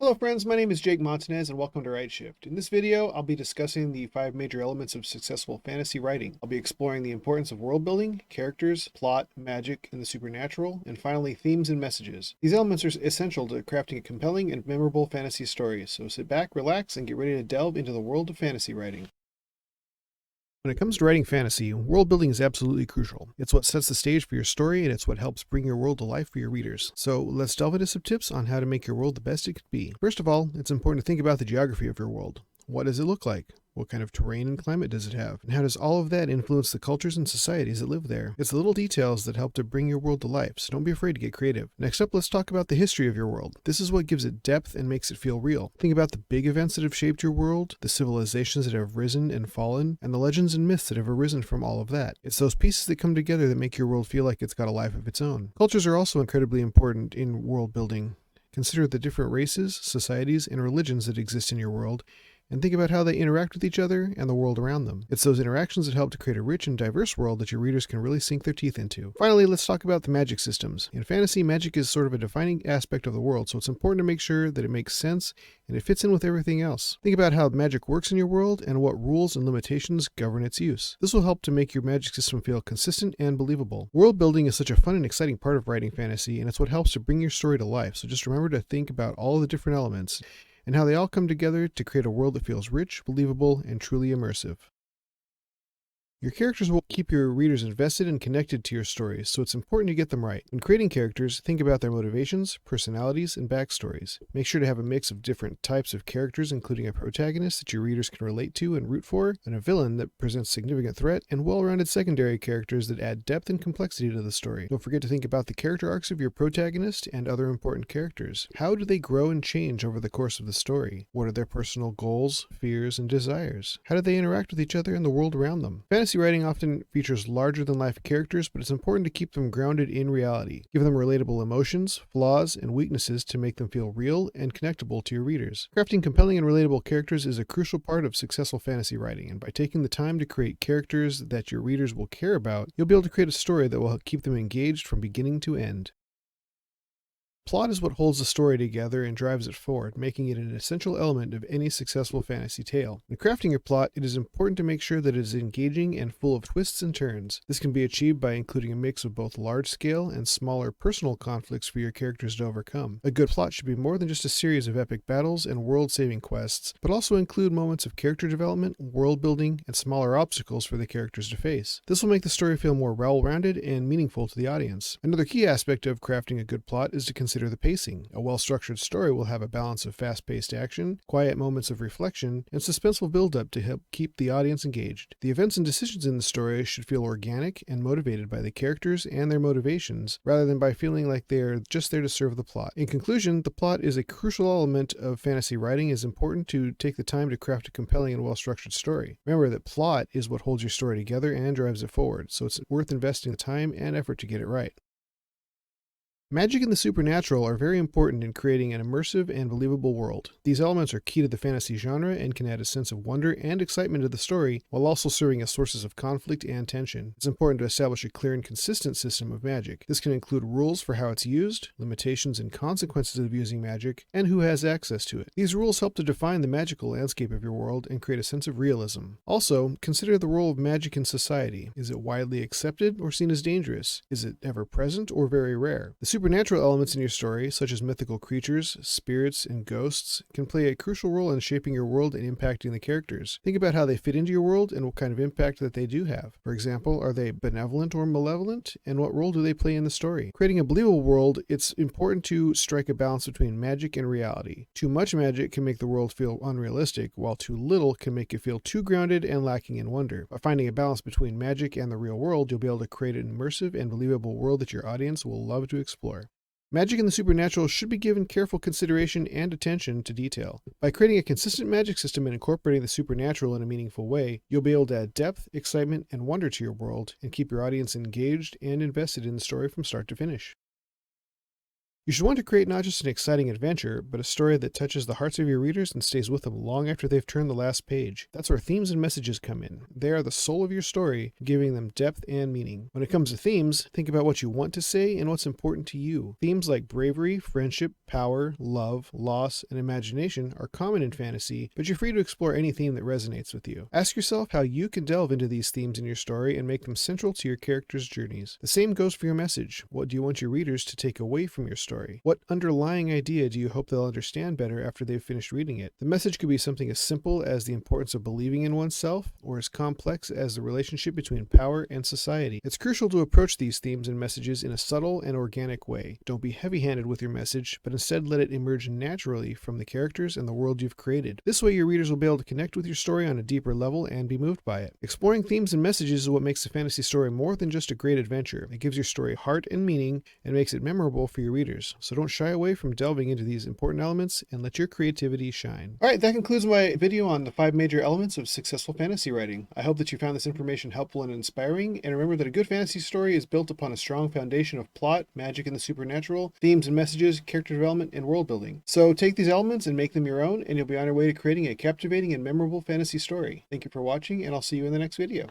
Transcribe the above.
Hello friends, my name is Jake Montanez and welcome to Right Shift. In this video, I'll be discussing the 5 major elements of successful fantasy writing. I'll be exploring the importance of world building, characters, plot, magic, and the supernatural, and finally themes and messages. These elements are essential to crafting a compelling and memorable fantasy story, so sit back, relax, and get ready to delve into the world of fantasy writing. When it comes to writing fantasy, world building is absolutely crucial. It's what sets the stage for your story, and it's what helps bring your world to life for your readers. So let's delve into some tips on how to make your world the best it could be. First of all, it's important to think about the geography of your world. What does it look like? What kind of terrain and climate does it have? And how does all of that influence the cultures and societies that live there? It's the little details that help to bring your world to life, so don't be afraid to get creative. Next up, let's talk about the history of your world. This is what gives it depth and makes it feel real. Think about the big events that have shaped your world, the civilizations that have risen and fallen, and the legends and myths that have arisen from all of that. It's those pieces that come together that make your world feel like it's got a life of its own. Cultures are also incredibly important in world building. Consider the different races, societies, and religions that exist in your world, and think about how they interact with each other and the world around them. It's those interactions that help to create a rich and diverse world that your readers can really sink their teeth into. Finally, let's talk about the magic systems. In fantasy, magic is sort of a defining aspect of the world, so it's important to make sure that it makes sense and it fits in with everything else. Think about how magic works in your world and what rules and limitations govern its use. This will help to make your magic system feel consistent and believable. World building is such a fun and exciting part of writing fantasy, and it's what helps to bring your story to life, so just remember to think about all the different elements and how they all come together to create a world that feels rich, believable, and truly immersive. Your characters will keep your readers invested and connected to your stories, so it's important to get them right. When creating characters, think about their motivations, personalities, and backstories. Make sure to have a mix of different types of characters, including a protagonist that your readers can relate to and root for, and a villain that presents significant threat, and well-rounded secondary characters that add depth and complexity to the story. Don't forget to think about the character arcs of your protagonist and other important characters. How do they grow and change over the course of the story? What are their personal goals, fears, and desires? How do they interact with each other and the world around them? Fantasy writing often features larger-than-life characters, but it's important to keep them grounded in reality. Give them relatable emotions, flaws, and weaknesses to make them feel real and connectable to your readers. Crafting compelling and relatable characters is a crucial part of successful fantasy writing, and by taking the time to create characters that your readers will care about, you'll be able to create a story that will keep them engaged from beginning to end. Plot is what holds the story together and drives it forward, making it an essential element of any successful fantasy tale. In crafting your plot, it is important to make sure that it is engaging and full of twists and turns. This can be achieved by including a mix of both large-scale and smaller personal conflicts for your characters to overcome. A good plot should be more than just a series of epic battles and world-saving quests, but also include moments of character development, world building, and smaller obstacles for the characters to face. This will make the story feel more well-rounded and meaningful to the audience. Another key aspect of crafting a good plot is to consider the pacing. A well-structured story will have a balance of fast-paced action, quiet moments of reflection, and suspenseful build-up to help keep the audience engaged. The events and decisions in the story should feel organic and motivated by the characters and their motivations, rather than by feeling like they are just there to serve the plot. In conclusion, the plot is a crucial element of fantasy writing. It is important to take the time to craft a compelling and well-structured story. Remember that plot is what holds your story together and drives it forward, so it's worth investing the time and effort to get it right. Magic and the supernatural are very important in creating an immersive and believable world. These elements are key to the fantasy genre and can add a sense of wonder and excitement to the story, while also serving as sources of conflict and tension. It's important to establish a clear and consistent system of magic. This can include rules for how it's used, limitations and consequences of using magic, and who has access to it. These rules help to define the magical landscape of your world and create a sense of realism. Also, consider the role of magic in society. Is it widely accepted or seen as dangerous? Is it ever present or very rare? The supernatural elements in your story, such as mythical creatures, spirits, and ghosts, can play a crucial role in shaping your world and impacting the characters. Think about how they fit into your world and what kind of impact that they do have. For example, are they benevolent or malevolent, and what role do they play in the story? Creating a believable world, it's important to strike a balance between magic and reality. Too much magic can make the world feel unrealistic, while too little can make it feel too grounded and lacking in wonder. By finding a balance between magic and the real world, you'll be able to create an immersive and believable world that your audience will love to explore. Magic and the supernatural should be given careful consideration and attention to detail. By creating a consistent magic system and incorporating the supernatural in a meaningful way, you'll be able to add depth, excitement, and wonder to your world and keep your audience engaged and invested in the story from start to finish. You should want to create not just an exciting adventure, but a story that touches the hearts of your readers and stays with them long after they've turned the last page. That's where themes and messages come in. They are the soul of your story, giving them depth and meaning. When it comes to themes, think about what you want to say and what's important to you. Themes like bravery, friendship, power, love, loss, and imagination are common in fantasy, but you're free to explore any theme that resonates with you. Ask yourself how you can delve into these themes in your story and make them central to your characters' journeys. The same goes for your message. What do you want your readers to take away from your story? What underlying idea do you hope they'll understand better after they've finished reading it? The message could be something as simple as the importance of believing in oneself, or as complex as the relationship between power and society. It's crucial to approach these themes and messages in a subtle and organic way. Don't be heavy-handed with your message, but instead let it emerge naturally from the characters and the world you've created. This way your readers will be able to connect with your story on a deeper level and be moved by it. Exploring themes and messages is what makes a fantasy story more than just a great adventure. It gives your story heart and meaning and makes it memorable for your readers. So don't shy away from delving into these important elements and let your creativity shine. All right, that concludes my video on the 5 major elements of successful fantasy writing. I hope that you found this information helpful and inspiring, and remember that a good fantasy story is built upon a strong foundation of plot, magic and the supernatural, themes and messages, character development, and world building. So take these elements and make them your own, and you'll be on your way to creating a captivating and memorable fantasy story. Thank you for watching, and I'll see you in the next video.